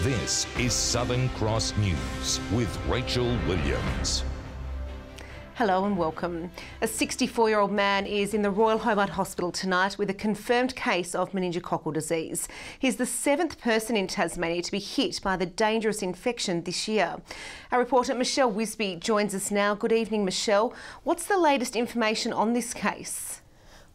This is Southern Cross News with Rachel Williams. Hello and welcome. A 64-year-old man is in the Royal Hobart Hospital tonight with a confirmed case of meningococcal disease. He's the 7th person in Tasmania to be hit by the dangerous infection this year. Our reporter Michelle Wisby joins us now. Good evening, Michelle. What's the latest information on this case?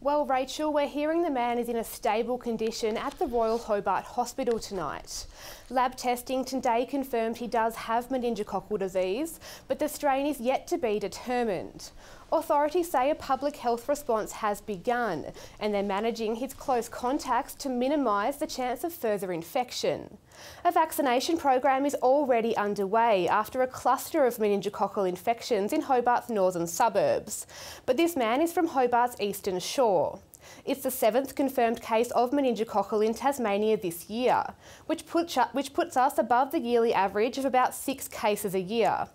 Well, Rachel, we're hearing the man is in a stable condition at the Royal Hobart Hospital tonight. Lab testing today confirmed he does have meningococcal disease, but the strain is yet to be determined. Authorities say a public health response has begun and they're managing his close contacts to minimise the chance of further infection. A vaccination program is already underway after a cluster of meningococcal infections in Hobart's northern suburbs. But this man is from Hobart's eastern shore. It's the 7th confirmed case of meningococcal in Tasmania this year, which puts us above the yearly average of about 6 cases a year.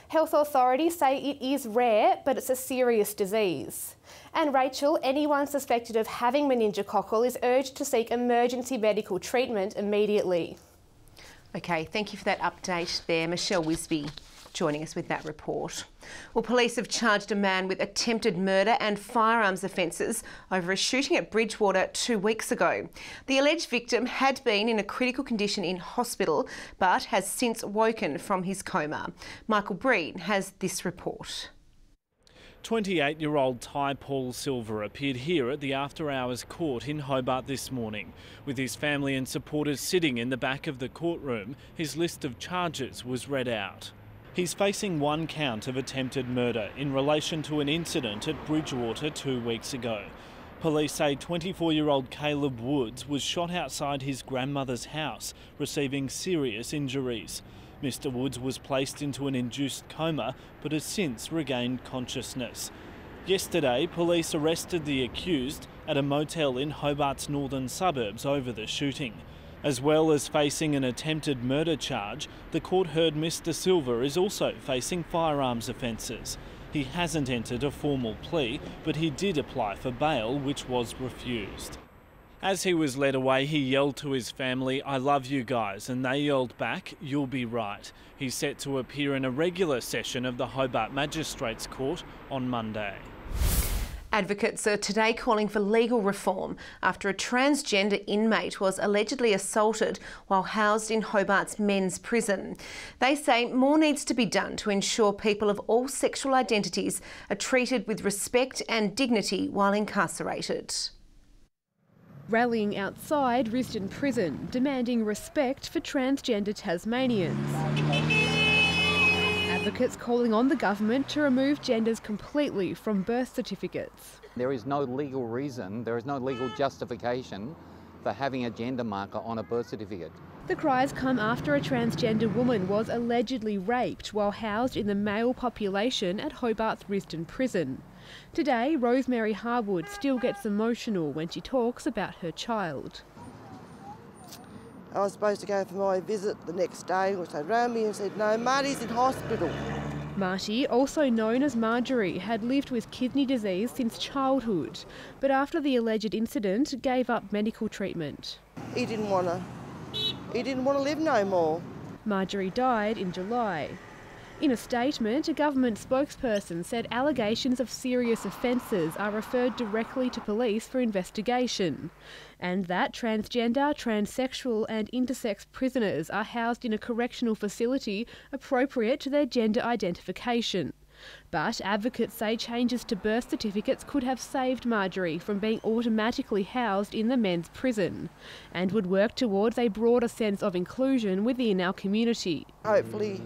Health authorities say it is rare, but it's a serious disease. And Rachel, anyone suspected of having meningococcal is urged to seek emergency medical treatment immediately. OK, thank you for that update there. Michelle Wisby joining us with that report. Well, police have charged a man with attempted murder and firearms offences over a shooting at Bridgewater 2 weeks ago. The alleged victim had been in a critical condition in hospital but has since woken from his coma. Michael Breen has this report. 28-year-old Ty Paul Silver appeared here at the after-hours court in Hobart this morning. With his family and supporters sitting in the back of the courtroom, his list of charges was read out. He's facing 1 count of attempted murder in relation to an incident at Bridgewater 2 weeks ago. Police say 24-year-old Caleb Woods was shot outside his grandmother's house, receiving serious injuries. Mr. Woods was placed into an induced coma but has since regained consciousness. Yesterday, police arrested the accused at a motel in Hobart's northern suburbs over the shooting. As well as facing an attempted murder charge, the court heard Mr. Silver is also facing firearms offences. He hasn't entered a formal plea, but he did apply for bail, which was refused. As he was led away, he yelled to his family, "I love you guys," and they yelled back, "You'll be right." He's set to appear in a regular session of the Hobart Magistrates Court on Monday. Advocates are today calling for legal reform after a transgender inmate was allegedly assaulted while housed in Hobart's men's prison. They say more needs to be done to ensure people of all sexual identities are treated with respect and dignity while incarcerated. Rallying outside Risdon Prison, demanding respect for transgender Tasmanians. Advocates calling on the government to remove genders completely from birth certificates. There is no legal reason, there is no legal justification for having a gender marker on a birth certificate. The cries come after a transgender woman was allegedly raped while housed in the male population at Hobart's Risdon Prison. Today, Rosemary Harwood still gets emotional when she talks about her child. I was supposed to go for my visit the next day, which they rang me and said, no, Marty's in hospital. Marty, also known as Marjorie, had lived with kidney disease since childhood, but after the alleged incident, gave up medical treatment. He didn't want to live no more. Marjorie died in July. In a statement, a government spokesperson said allegations of serious offences are referred directly to police for investigation, and that transgender, transsexual and intersex prisoners are housed in a correctional facility appropriate to their gender identification. But advocates say changes to birth certificates could have saved Marjorie from being automatically housed in the men's prison and would work towards a broader sense of inclusion within our community. Hopefully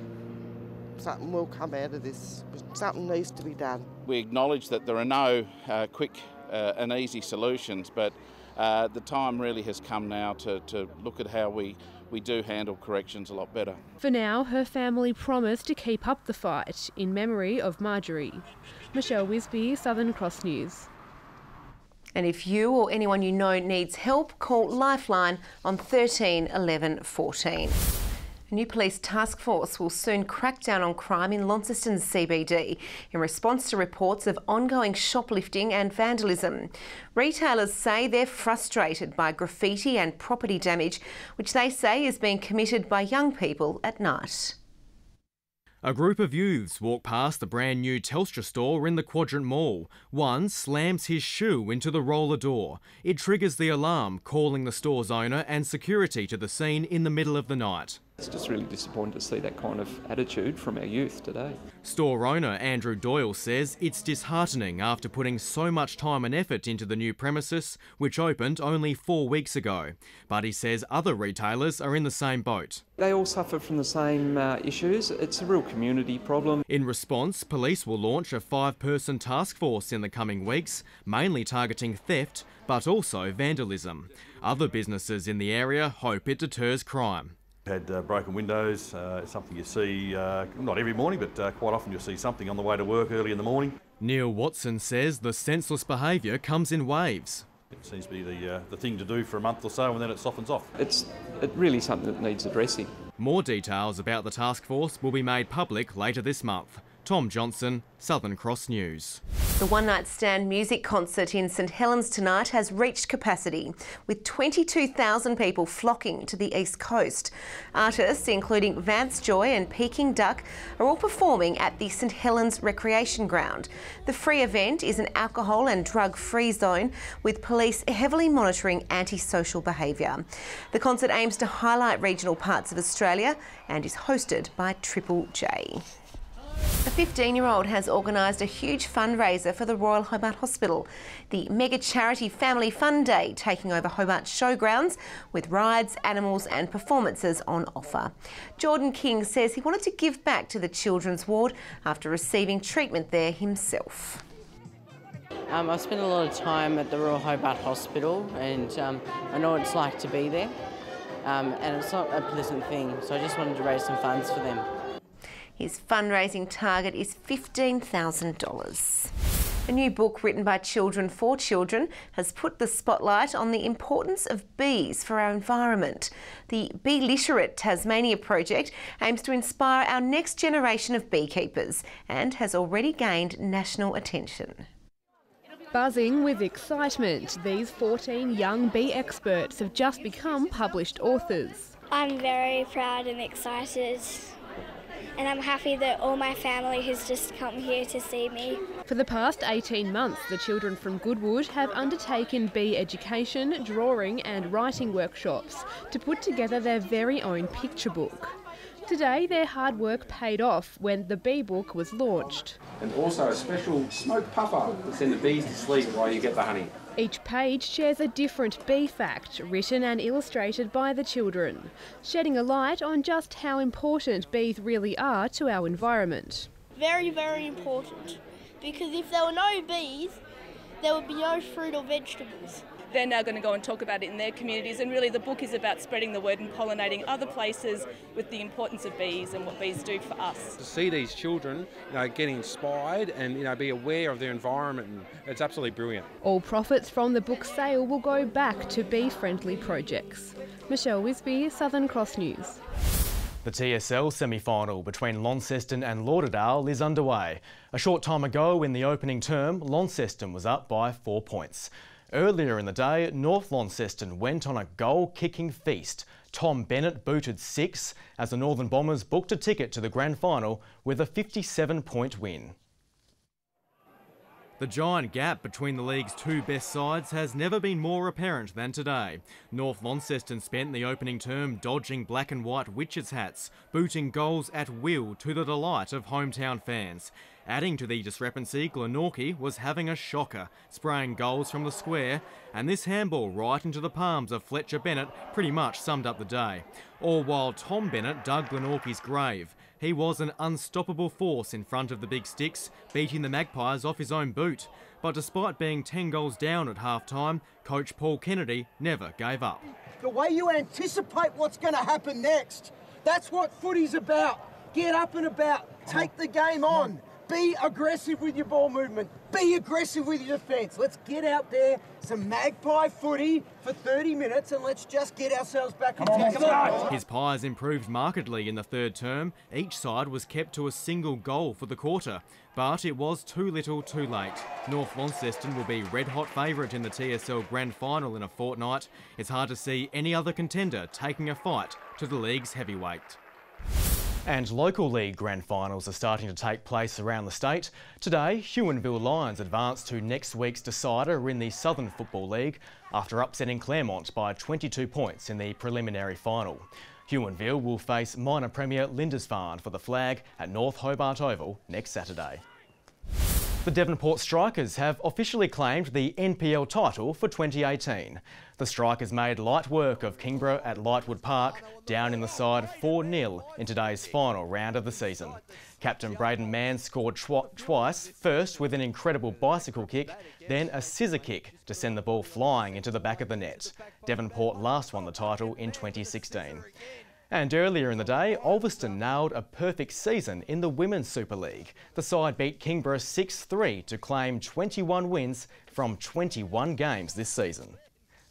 something will come out of this. Something needs to be done. We acknowledge that there are no quick and easy solutions, but the time really has come now to look at how we do handle corrections a lot better. For now, her family promised to keep up the fight in memory of Marjorie. Michelle Wisby, Southern Cross News. And if you or anyone you know needs help, call Lifeline on 13 11 14. A new police task force will soon crack down on crime in Launceston's CBD in response to reports of ongoing shoplifting and vandalism. Retailers say they're frustrated by graffiti and property damage, which they say is being committed by young people at night. A group of youths walk past the brand new Telstra store in the Quadrant Mall. One slams his shoe into the roller door. It triggers the alarm, calling the store's owner and security to the scene in the middle of the night. It's just really disappointing to see that kind of attitude from our youth today. Store owner Andrew Doyle says it's disheartening after putting so much time and effort into the new premises, which opened only 4 weeks ago. But he says other retailers are in the same boat. They all suffer from the same issues. It's a real community problem. In response, police will launch a 5-person task force in the coming weeks, mainly targeting theft, but also vandalism. Other businesses in the area hope it deters crime. Had broken windows, something you see, not every morning, but quite often you'll see something on the way to work early in the morning. Neil Watson says the senseless behaviour comes in waves. It seems to be the thing to do for a month or so and then it softens off. It's really something that needs addressing. More details about the task force will be made public later this month. Tom Johnson, Southern Cross News. The One Night Stand music concert in St Helens tonight has reached capacity, with 22,000 people flocking to the East Coast. Artists including Vance Joy and Peking Duck are all performing at the St Helens Recreation Ground. The free event is an alcohol and drug-free zone, with police heavily monitoring antisocial behaviour. The concert aims to highlight regional parts of Australia and is hosted by Triple J. A 15-year-old has organised a huge fundraiser for the Royal Hobart Hospital. The mega charity Family Fun Day taking over Hobart Showgrounds with rides, animals and performances on offer. Jordan King says he wanted to give back to the children's ward after receiving treatment there himself. I've spent a lot of time at the Royal Hobart Hospital and I know what it's like to be there and it's not a pleasant thing, so I just wanted to raise some funds for them. His fundraising target is $15,000. A new book written by children for children has put the spotlight on the importance of bees for our environment. The Bee Literate Tasmania project aims to inspire our next generation of beekeepers and has already gained national attention. Buzzing with excitement, these 14 young bee experts have just become published authors. I'm very proud and excited. And I'm happy that all my family has just come here to see me. For the past 18 months, the children from Goodwood have undertaken bee education, drawing and writing workshops to put together their very own picture book. Today, their hard work paid off when the bee book was launched. And also a special smoke puffer to send the bees to sleep while you get the honey. Each page shares a different bee fact, written and illustrated by the children, shedding a light on just how important bees really are to our environment. Very, very important, because if there were no bees, there would be no fruit or vegetables. They're now going to go and talk about it in their communities, and really the book is about spreading the word and pollinating other places with the importance of bees and what bees do for us. To see these children, get inspired and be aware of their environment, and it's absolutely brilliant. All profits from the book sale will go back to bee-friendly projects. Michelle Wisby, Southern Cross News. The TSL Semi Final between Launceston and Lauderdale is underway. A short time ago in the opening term, Launceston was up by 4 points. Earlier in the day, North Launceston went on a goal-kicking feast. Tom Bennett booted 6 as the Northern Bombers booked a ticket to the Grand Final with a 57-point win. The giant gap between the league's 2 best sides has never been more apparent than today. North Launceston spent the opening term dodging black and white witches' hats, booting goals at will to the delight of hometown fans. Adding to the discrepancy, Glenorchy was having a shocker, spraying goals from the square, and this handball right into the palms of Fletcher Bennett pretty much summed up the day. All while Tom Bennett dug Glenorchy's grave. He was an unstoppable force in front of the big sticks, beating the Magpies off his own boot. But despite being 10 goals down at half-time, coach Paul Kennedy never gave up. The way you anticipate what's going to happen next, that's what footy's about. Get up and about, take the game on. Be aggressive with your ball movement. Be aggressive with your defence. Let's get out there, some magpie footy for 30 minutes and let's just get ourselves back in game. His Pies improved markedly in the third term. Each side was kept to a single goal for the quarter, but it was too little too late. North Launceston will be red-hot favourite in the TSL Grand Final in a fortnight. It's hard to see any other contender taking a fight to the league's heavyweight. And local league grand finals are starting to take place around the state. Today, Huonville Lions advanced to next week's decider in the Southern Football League after upsetting Claremont by 22 points in the preliminary final. Huonville will face minor premier Lindisfarne for the flag at North Hobart Oval next Saturday. The Devonport Strikers have officially claimed the NPL title for 2018. The Strikers made light work of Kingborough at Lightwood Park, down in the side 4-0 in today's final round of the season. Captain Braden Mann scored twice, first with an incredible bicycle kick, then a scissor kick to send the ball flying into the back of the net. Devonport last won the title in 2016. And earlier in the day, Ulverston nailed a perfect season in the Women's Super League. The side beat Kingborough 6-3 to claim 21 wins from 21 games this season.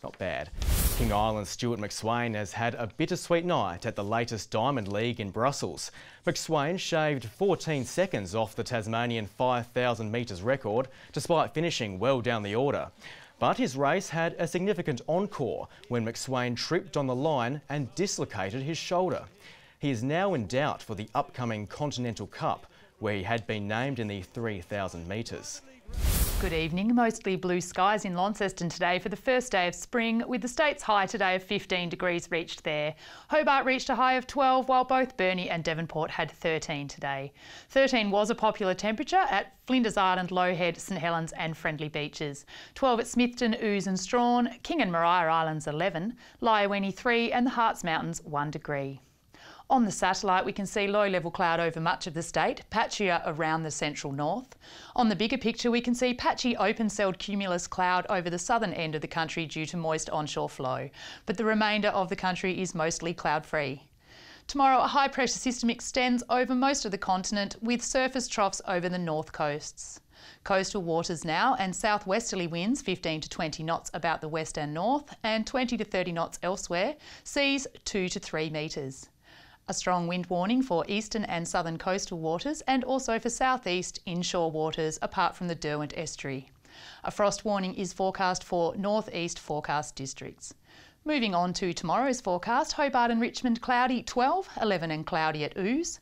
Not bad. King Island's Stewart McSwain has had a bittersweet night at the latest Diamond League in Brussels. McSwain shaved 14 seconds off the Tasmanian 5,000 metres record, despite finishing well down the order. But his race had a significant encore when McSwain tripped on the line and dislocated his shoulder. He is now in doubt for the upcoming Continental Cup, where he had been named in the 3,000 metres. Good evening. Mostly blue skies in Launceston today for the first day of spring, with the state's high today of 15 degrees reached there. Hobart reached a high of 12, while both Burnie and Devonport had 13 today. 13 was a popular temperature at Flinders Island, Lowhead, St Helens and Friendly Beaches. 12 at Smithton, Ouse and Strawn, King and Maria Islands 11, Lyawenny 3 and the Harts Mountains 1 degree. On the satellite, we can see low-level cloud over much of the state, patchier around the central north. On the bigger picture, we can see patchy open-celled cumulus cloud over the southern end of the country due to moist onshore flow, but the remainder of the country is mostly cloud-free. Tomorrow, a high-pressure system extends over most of the continent, with surface troughs over the north coasts. Coastal waters now, and southwesterly winds 15 to 20 knots about the west and north, and 20 to 30 knots elsewhere, seas 2 to 3 metres. A strong wind warning for eastern and southern coastal waters and also for southeast inshore waters apart from the Derwent estuary. A frost warning is forecast for northeast forecast districts. Moving on to tomorrow's forecast, Hobart and Richmond cloudy 12, 11 and cloudy at Ouse.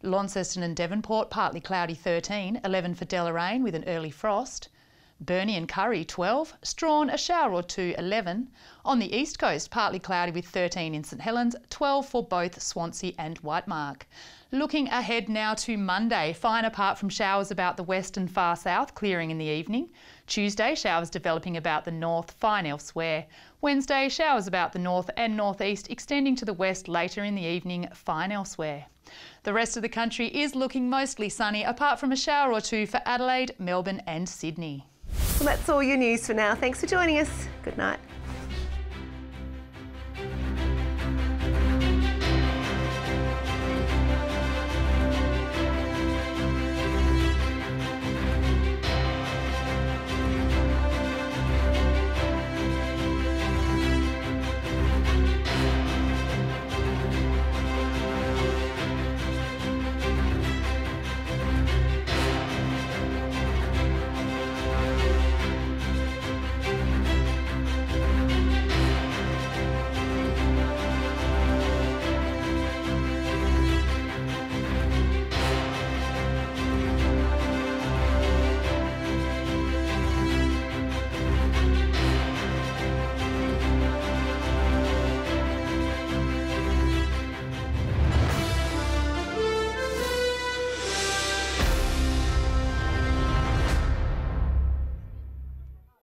Launceston and Devonport partly cloudy 13, 11 for Deloraine with an early frost. Burnie and Curry 12, Strawn a shower or two 11. On the east coast, partly cloudy with 13 in St Helens, 12 for both Swansea and Whitemark. Looking ahead now to Monday, fine apart from showers about the west and far south, clearing in the evening. Tuesday, showers developing about the north, fine elsewhere. Wednesday, showers about the north and northeast, extending to the west later in the evening, fine elsewhere. The rest of the country is looking mostly sunny, apart from a shower or two for Adelaide, Melbourne and Sydney. Well, that's all your news for now. Thanks for joining us. Good night.